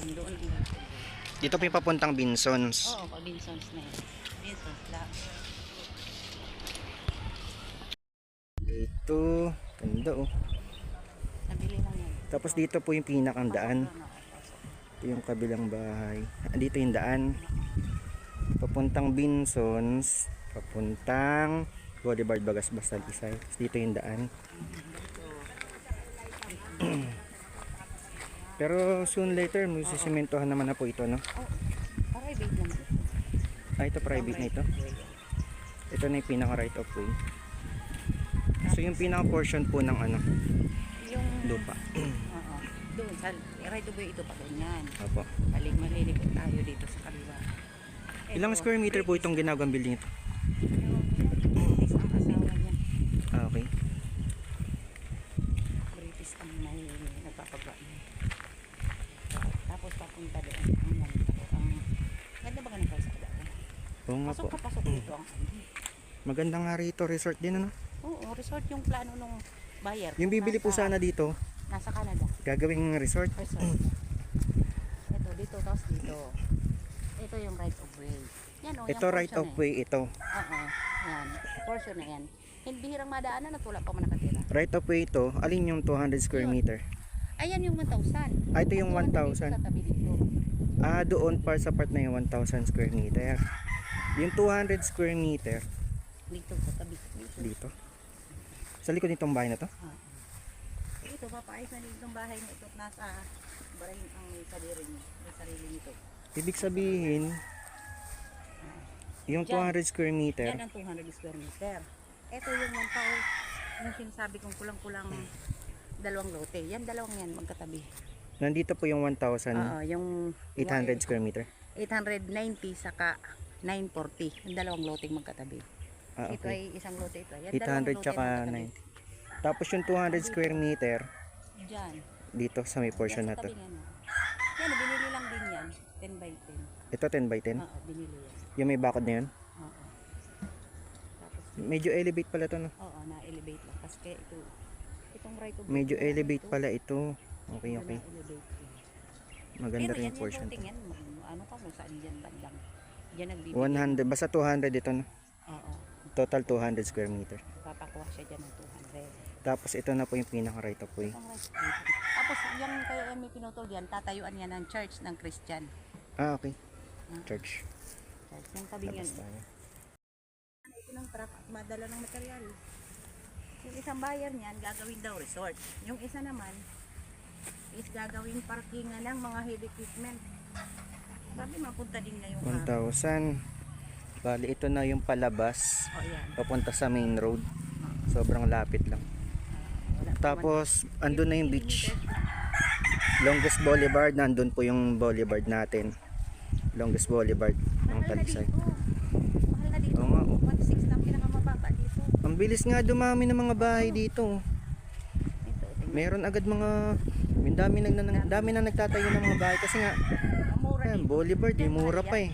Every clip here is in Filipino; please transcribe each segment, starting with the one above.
Doon ang right of way. Dito po yung papuntang Binsons. Oo, pag Binsons na yun. Binsons lang. Dito, ganda oh. Nabili lang yan. Tapos dito po yung pinakang daan. Pasok doon, oo, pasok. Ito yung kabilang bahay. Dito yung daan. Papuntang Binsons, papuntang Boulevard Bagasbas Talisay. Tapos dito yung daan. Pero soon later, magsisementohan naman na po ito, no? Private lang ito. Ito private na ito. Ito na yung pinaka right of way. So yung pinaka portion po ng ano, Yung lupa. oo. Doon sa right of way ito pa ganyan. Opo. Balik malilipot tayo dito sa kabila. Ilang square meter po itong ginagawang building ito? British ang asawa niya. Okay. British ang may nagpapagawa niya. Tapos papunta doon ang ganito. Ang ganda ba ganun kalsada? Oo nga po. Pasok dito ang Maganda nga rito, resort din ano? oo, resort yung plano nung buyer. Yung bibili po sana dito, Nasa Canada. gagawing resort. Resort. Ito, dito, tapos dito. Ito yung right of way. Yan, oh, Ito yung right portion of way ito. Oo, yan. Portion na yan. Hindi hirang madaanan at wala pa man nakatira. Right of way ito, alin yung 200 square Yun. meter? Ayan yung 1,000. Ito yung At dito 1,000. Sa tabi dito. Doon sa part na yung 1,000 square meter. Yung 200 square meter, Dito sa tabi. Dito. dito. Sa likod nitong bahay na to. Ito, papaayos na dito ang bahay na ito. Nasa baray ang may sarili niya. May sarili nito. Ibig sabihin, yung 200 square meter, Yan ang 200 square meter. Ito yung 1,000. Yung sinasabi kong kulang-kulang dalawang lote. Yan, dalawang yan magkatabi. nandito po yung 1,800 Oo, yung square meter. 890 saka 940. Yung dalawang lote magkatabi. Ito Okay. ay isang lote ito. Yan, 800 tsaka 9. Tapos yung 200 square meter, Diyan. dito sa may portion na to. Yan, binili lang din yan. 10 by 10. Ito 10 by 10. Oo, binili yan. Yung may bakod na yun. Oo. Tapos, Medyo elevate pala to, no? oo, na-elevate lang. Kasi kaya ito, itong right of way, Medyo ito, elevate ito, pala ito. Okay, ito okay. na-elevate yun. Maganda Yan, rin yan, yung portion loting to. yan. Ano pa kung saan yan bandang. Diyan nagbibigay. 100, basta 200 ito, no? Oo. Total 200 square meter. Papakuha siya dyan ng 200. Tapos ito na po yung pinaka right of way. Itong right of way. Tapos yung kaya may pinutol yan, tatayuan yan ng church ng Christian. Okay. Church. Church. Yung tabi yan. Labas tayo. Ito ng truck at madala ng material. Yung isang buyer niyan, gagawin daw resort. Yung isa naman, is gagawin parkingan ng mga heavy equipment. Sabi, mapunta din na yung 1,000. Bali, ito na yung palabas. oh, yan. Papunta sa main road. Sobrang lapit lang. Wala pa man. Tapos, andun na yung 15 beach. meters. Longest Boulevard. Nandun po yung boulevard natin. Longest Boulevard ng Mahal na Talisay. dito. Mahal na dito. Oo nga, oh. 1.6 lang pinakamababa dito. Ang bilis nga dumami ng mga bahay dito. Ito, tingnan. Meron agad mga... dami na nagtatayo ng mga bahay. Kasi nga, Mura ayan, dito. boulevard, Yan, mura mahal pa yan. eh.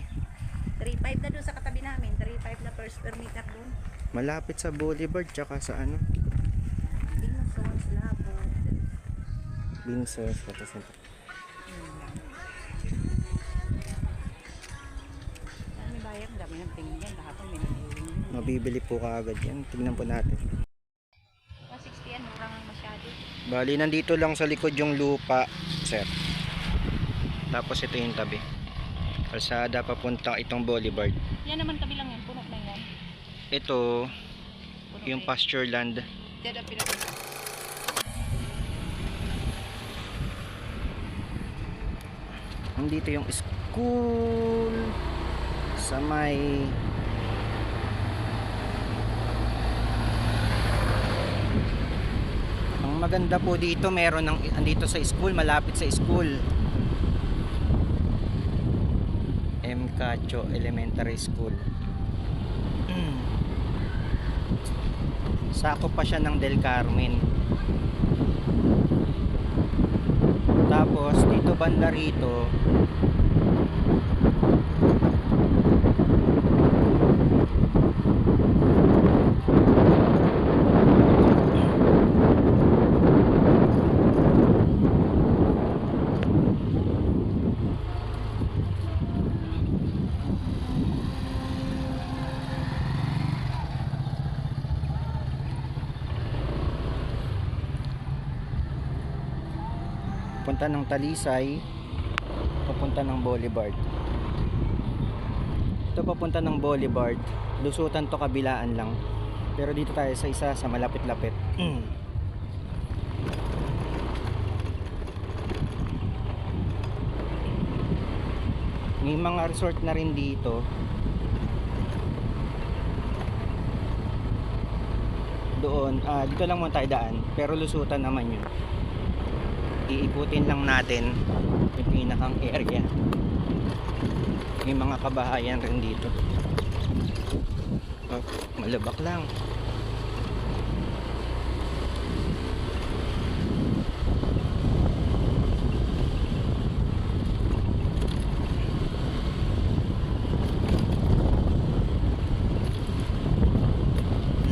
3.5 na doon sa katabi namin. 3.5 na per square meter doon. Malapit sa boulevard, tsaka sa ano, Tingnan sa Labo. Binsons. Tapos ito. May bayar, dami ng tingin yan. Kahapon may naghiling. Mabibili po kaagad yan. Tignan po natin. 160 yan, murang masyado. Bali, nandito lang sa likod yung lupa, sir. Tapos ito yung tabi. Kalsada papuntang itong boulevard. Yan naman kabilang yan, puno na yan. Ito, Puno yung na yan. pasture land. Diyan ang pinapinta. Nandito yung school sa may ang maganda po dito, meron andito sa school, malapit sa school, M. Cacho Elementary School. Sakop pa siya ng Del Carmen. Tapos dito banda rito, papunta ng Talisay, papunta ng Boulevard. Ito papunta ng Boulevard, lusutan to, kabilaan lang. Pero dito tayo sa isa sa malapit-lapit. May mga resort na rin dito. Doon, dito lang muna tayo daan, pero lusutan naman yun. Iikutin lang natin yung pinakang area. May mga kabahayan rin dito. Oh, malabak lang.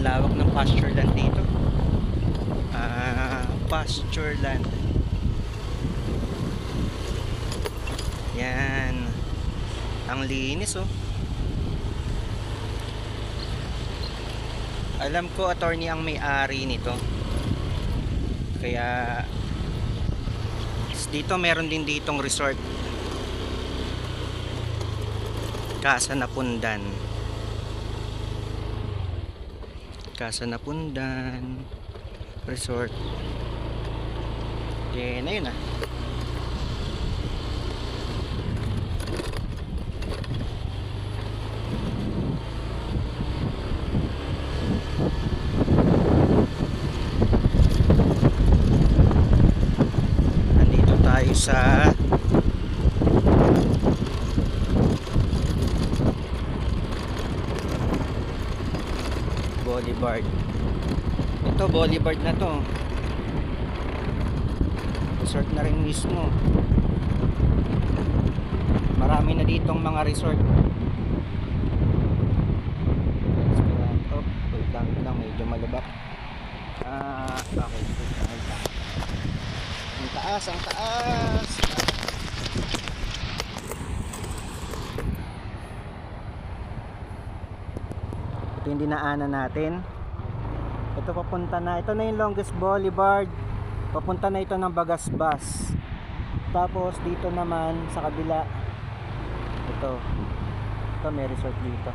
Lawak ng pasture land dito. Pasture land. Yan. Ang linis, oh. Alam ko attorney ang may-ari nito. Kaya dito meron din ditong resort. Casa Napundan. Casa Napundan Resort. Okay, na yun ah. Nandito tayo sa Boulevard. Ito Boulevard na to. Resort na rin mismo. Marami na ditong mga resort. Oh, wait lang, medyo malabak. Okay, wait lang. Ang taas, ang taas. Ito yung dinaanan natin. Ito papunta na, ito na yung longest boulevard. Papunta na ito ng Bagasbas. Tapos dito naman sa kabila, ito may resort dito.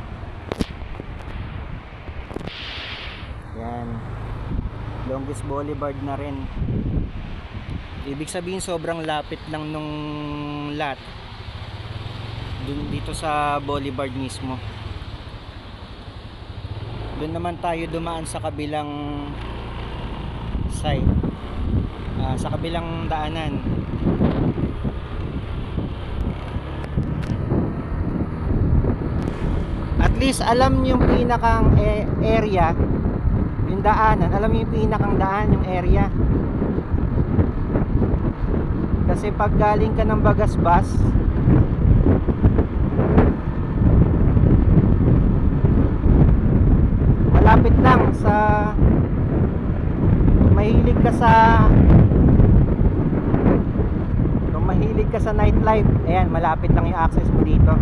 Yan, longest boulevard na rin. Ibig sabihin sobrang lapit lang nung lot dito sa boulevard mismo. Doon naman tayo dumaan sa kabilang side, sa kabilang daanan. At least alam yung pinakang area, yung daanan, alam yung pinakang daan, yung area. Kasi pag galing ka ng Bagasbas, malapit lang sa, mahilig ka sa, kung mahilig ka sa nightlife, ayan, malapit lang yung access mo dito.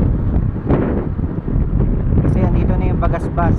Kasi andito na yung Bagasbas.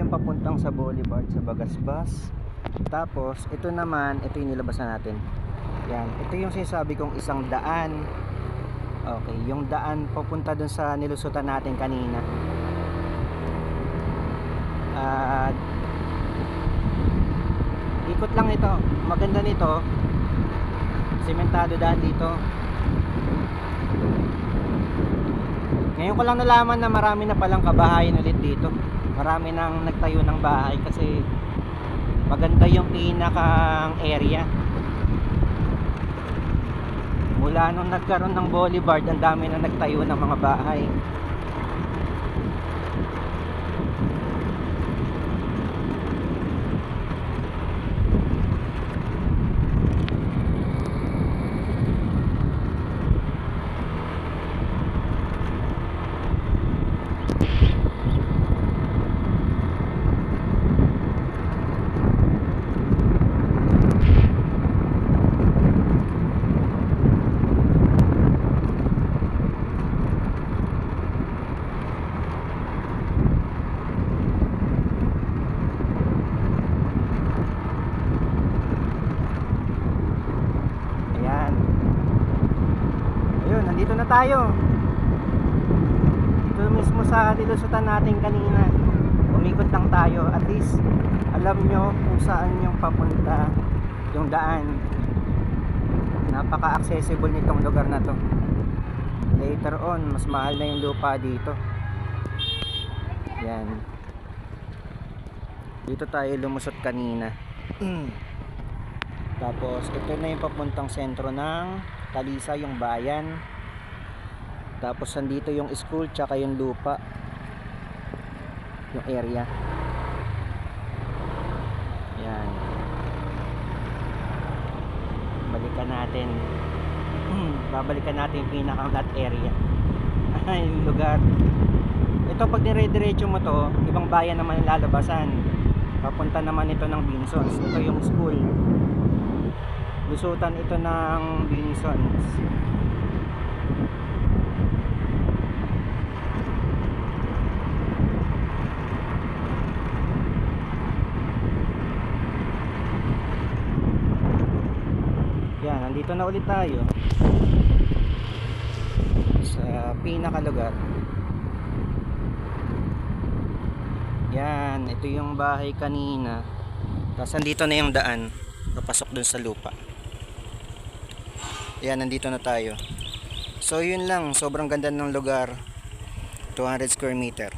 Papuntang sa Boulevard sa Bagasbas. Tapos ito naman, ito yung nilabasan natin. Yan, ito yung sinasabi kong isang daan. Okay, yung daan papunta dun sa nilusutan natin kanina. Ikot lang ito. Maganda nito, Sementado dahil dito. Ngayon ko lang nalaman na marami na palang kabahayan ulit dito. Marami nang nagtayo ng bahay kasi maganda yung pinakang area. Mula nung nagkaroon ng boulevard, ang dami na nagtayo ng mga bahay. Nandito na tayo. Ito mismo sa nilusutan natin kanina. Umikot lang tayo. At least alam nyo kung saan yung papunta yung daan. Napaka-accessible nitong lugar na to. Later on, mas mahal na yung lupa dito. Yan. Dito tayo lumusot kanina. Tapos ito na yung papuntang sentro ng Talisa, yung bayan. Tapos nandito yung school tsaka yung lupa, yung area. Yan. Balikan natin. Babalikan natin yung pinakang flat area. Yung lugar. Ito pag dire-diretso mo to, ibang bayan naman ang lalabasan. Papunta naman ito ng Binsons. Ito yung school. Lusutan ito ng Binsons. Yan, nandito na ulit tayo sa pinakalugar. Yan, ito yung bahay kanina. Tapos nandito na yung daan papasok dun sa lupa. Yan, nandito na tayo. So yun lang, sobrang ganda ng lugar. 200 square meter.